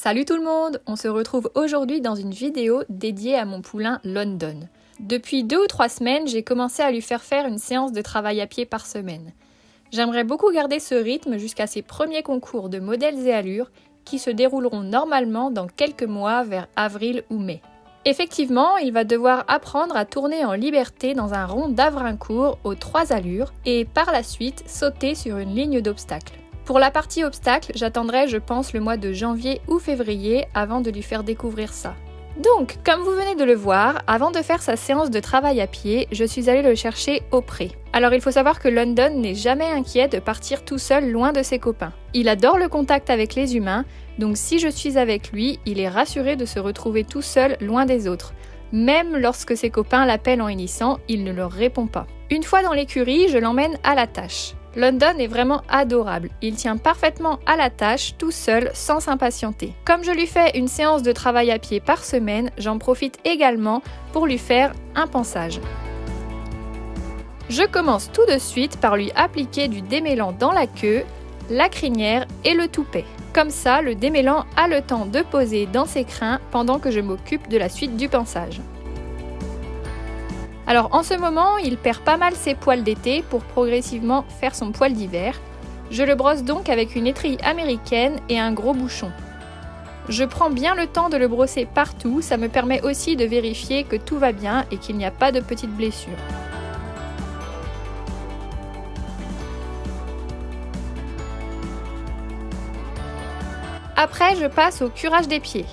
Salut tout le monde! On se retrouve aujourd'hui dans une vidéo dédiée à mon poulain London. Depuis 2 ou 3 semaines, j'ai commencé à lui faire une séance de travail à pied par semaine. J'aimerais beaucoup garder ce rythme jusqu'à ses premiers concours de modèles et allures qui se dérouleront normalement dans quelques mois vers avril ou mai. Effectivement, il va devoir apprendre à tourner en liberté dans un rond d'Avrincourt aux 3 allures et par la suite sauter sur une ligne d'obstacles. Pour la partie obstacle, j'attendrai, je pense, le mois de janvier ou février avant de lui faire découvrir ça. Donc, comme vous venez de le voir, avant de faire sa séance de travail à pied, je suis allée le chercher au pré. Alors il faut savoir que London n'est jamais inquiet de partir tout seul loin de ses copains. Il adore le contact avec les humains, donc si je suis avec lui, il est rassuré de se retrouver tout seul loin des autres. Même lorsque ses copains l'appellent en hennissant, il ne leur répond pas. Une fois dans l'écurie, je l'emmène à la tâche. London est vraiment adorable, il tient parfaitement à la tâche tout seul sans s'impatienter. Comme je lui fais une séance de travail à pied par semaine, j'en profite également pour lui faire un pansage. Je commence tout de suite par lui appliquer du démêlant dans la queue, la crinière et le toupet. Comme ça, le démêlant a le temps de poser dans ses crins pendant que je m'occupe de la suite du pansage. Alors en ce moment, il perd pas mal ses poils d'été pour progressivement faire son poil d'hiver. Je le brosse donc avec une étrille américaine et un gros bouchon. Je prends bien le temps de le brosser partout, ça me permet aussi de vérifier que tout va bien et qu'il n'y a pas de petites blessures. Après, je passe au curage des pieds.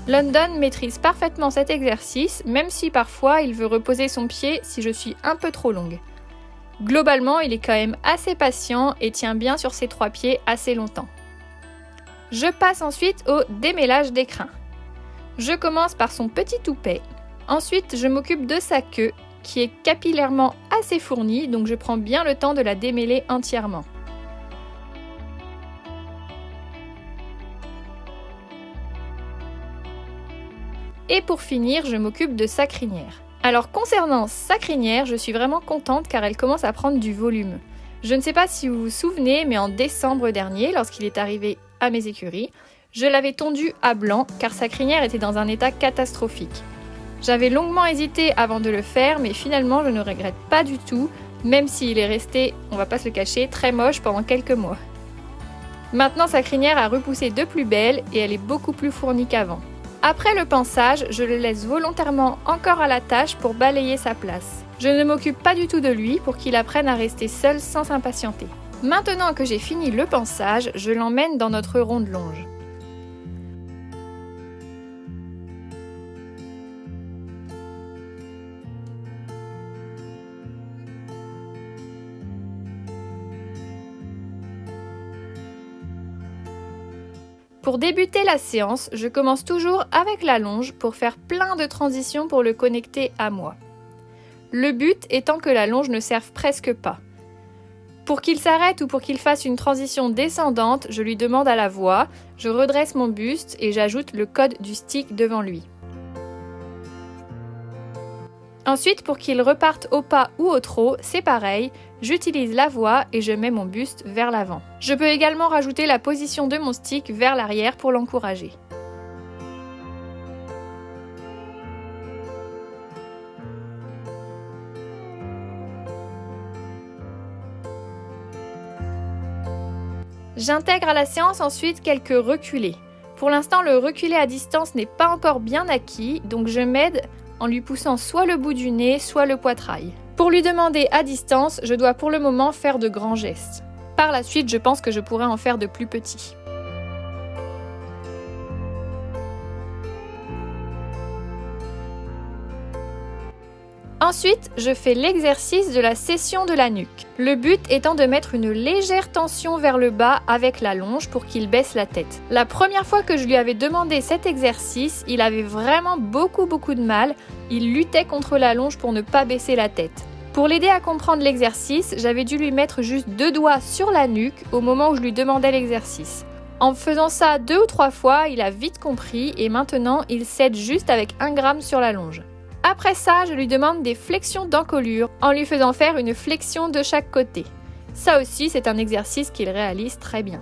London maîtrise parfaitement cet exercice, même si parfois il veut reposer son pied si je suis un peu trop longue. Globalement, il est quand même assez patient et tient bien sur ses 3 pieds assez longtemps. Je passe ensuite au démêlage des crins. Je commence par son petit toupet. Ensuite, je m'occupe de sa queue, qui est capillairement assez fournie, donc je prends bien le temps de la démêler entièrement. Et pour finir, je m'occupe de sa crinière. Alors concernant sa crinière, je suis vraiment contente car elle commence à prendre du volume. Je ne sais pas si vous vous souvenez, mais en décembre dernier, lorsqu'il est arrivé à mes écuries, je l'avais tondu à blanc car sa crinière était dans un état catastrophique. J'avais longuement hésité avant de le faire, mais finalement je ne regrette pas du tout, même s'il est resté, on va pas se le cacher, très moche pendant quelques mois. Maintenant sa crinière a repoussé de plus belle et elle est beaucoup plus fournie qu'avant. Après le pansage, je le laisse volontairement encore à la tâche pour balayer sa place. Je ne m'occupe pas du tout de lui pour qu'il apprenne à rester seul sans s'impatienter. Maintenant que j'ai fini le pansage, je l'emmène dans notre rond de longe. Pour débuter la séance, je commence toujours avec la longe pour faire plein de transitions pour le connecter à moi. Le but étant que la longe ne serve presque pas. Pour qu'il s'arrête ou pour qu'il fasse une transition descendante, je lui demande à la voix, je redresse mon buste et j'ajoute le code du stick devant lui. Ensuite, pour qu'il reparte au pas ou au trot, c'est pareil, j'utilise la voix et je mets mon buste vers l'avant. Je peux également rajouter la position de mon stick vers l'arrière pour l'encourager. J'intègre à la séance ensuite quelques reculés. Pour l'instant, le reculé à distance n'est pas encore bien acquis, donc je m'aide en lui poussant soit le bout du nez, soit le poitrail. Pour lui demander à distance, je dois pour le moment faire de grands gestes. Par la suite, je pense que je pourrais en faire de plus petits. Ensuite, je fais l'exercice de la session de la nuque. Le but étant de mettre une légère tension vers le bas avec la longe pour qu'il baisse la tête. La première fois que je lui avais demandé cet exercice, il avait vraiment beaucoup de mal. Il luttait contre la longe pour ne pas baisser la tête. Pour l'aider à comprendre l'exercice, j'avais dû lui mettre juste 2 doigts sur la nuque au moment où je lui demandais l'exercice. En faisant ça 2 ou 3 fois, il a vite compris et maintenant il cède juste avec 1 gramme sur la longe. Après ça, je lui demande des flexions d'encolure en lui faisant faire une flexion de chaque côté. Ça aussi, c'est un exercice qu'il réalise très bien.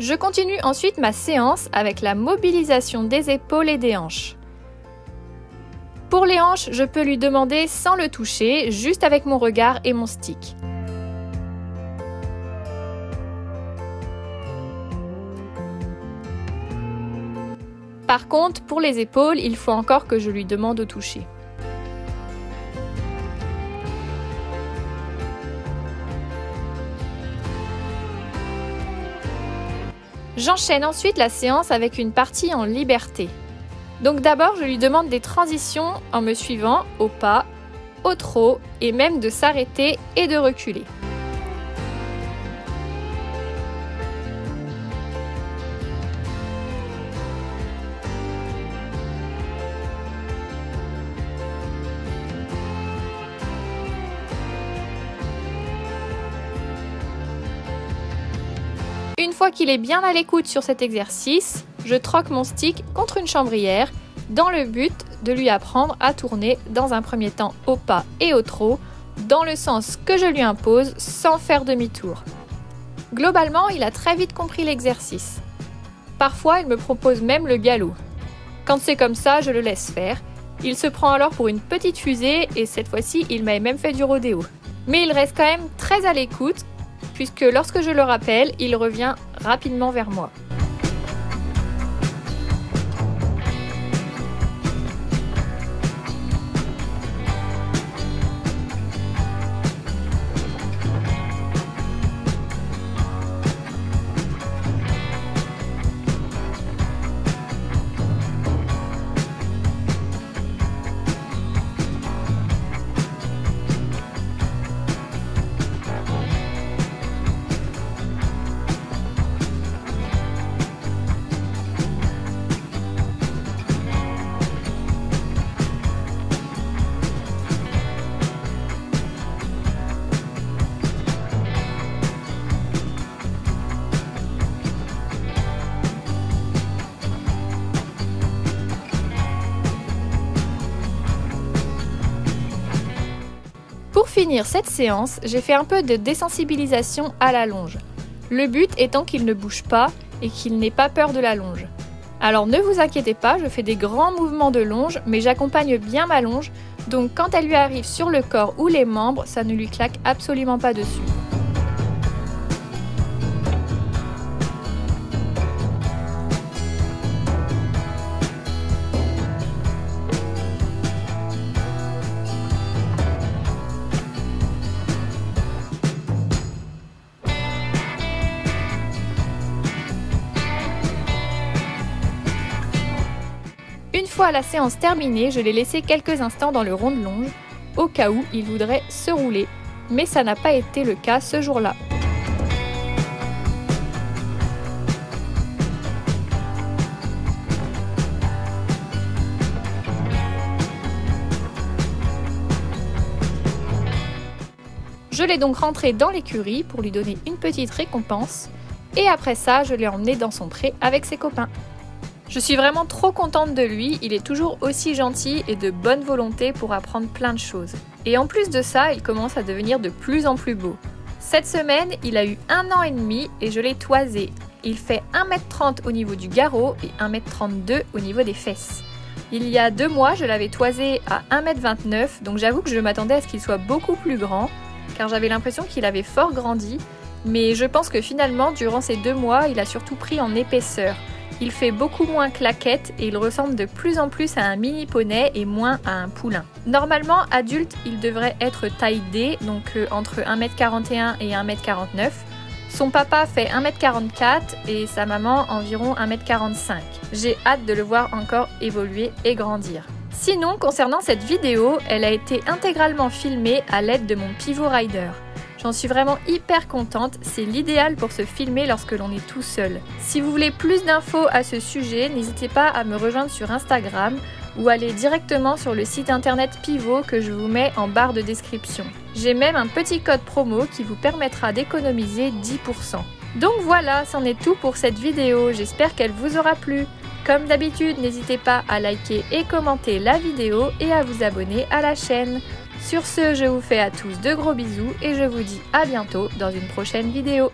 Je continue ensuite ma séance avec la mobilisation des épaules et des hanches. Pour les hanches, je peux lui demander sans le toucher, juste avec mon regard et mon stick. Par contre, pour les épaules, il faut encore que je lui demande au toucher. J'enchaîne ensuite la séance avec une partie en liberté. Donc d'abord, je lui demande des transitions en me suivant au pas, au trot et même de s'arrêter et de reculer. Une fois qu'il est bien à l'écoute sur cet exercice, je troque mon stick contre une chambrière dans le but de lui apprendre à tourner dans un premier temps au pas et au trot dans le sens que je lui impose sans faire demi-tour. Globalement, il a très vite compris l'exercice. Parfois, il me propose même le galop. Quand c'est comme ça, je le laisse faire. Il se prend alors pour une petite fusée et cette fois-ci, il m'a même fait du rodéo. Mais il reste quand même très à l'écoute puisque lorsque je le rappelle, il revient rapidement vers moi. Pour finir cette séance, j'ai fait un peu de désensibilisation à la longe. Le but étant qu'il ne bouge pas et qu'il n'ait pas peur de la longe. Alors ne vous inquiétez pas, je fais des grands mouvements de longe, mais j'accompagne bien ma longe, donc quand elle lui arrive sur le corps ou les membres, ça ne lui claque absolument pas dessus. Une fois la séance terminée, je l'ai laissé quelques instants dans le rond de longe, au cas où il voudrait se rouler, mais ça n'a pas été le cas ce jour-là. Je l'ai donc rentré dans l'écurie pour lui donner une petite récompense, et après ça, je l'ai emmené dans son pré avec ses copains. Je suis vraiment trop contente de lui, il est toujours aussi gentil et de bonne volonté pour apprendre plein de choses. Et en plus de ça, il commence à devenir de plus en plus beau. Cette semaine, il a eu 1 an et demi et je l'ai toisé. Il fait 1m30 au niveau du garrot et 1m32 au niveau des fesses. Il y a 2 mois, je l'avais toisé à 1m29, donc j'avoue que je m'attendais à ce qu'il soit beaucoup plus grand, car j'avais l'impression qu'il avait fort grandi, mais je pense que finalement, durant ces 2 mois, il a surtout pris en épaisseur. Il fait beaucoup moins claquette et il ressemble de plus en plus à un mini poney et moins à un poulain. Normalement, adulte, il devrait être taille D, donc entre 1m41 et 1m49. Son papa fait 1m44 et sa maman environ 1m45. J'ai hâte de le voir encore évoluer et grandir. Sinon, concernant cette vidéo, elle a été intégralement filmée à l'aide de mon Pivot Rider. J'en suis vraiment hyper contente, c'est l'idéal pour se filmer lorsque l'on est tout seul. Si vous voulez plus d'infos à ce sujet, n'hésitez pas à me rejoindre sur Instagram ou aller directement sur le site internet Pivot que je vous mets en barre de description. J'ai même un petit code promo qui vous permettra d'économiser 10%. Donc voilà, c'en est tout pour cette vidéo, j'espère qu'elle vous aura plu. Comme d'habitude, n'hésitez pas à liker et commenter la vidéo et à vous abonner à la chaîne. Sur ce, je vous fais à tous de gros bisous et je vous dis à bientôt dans une prochaine vidéo.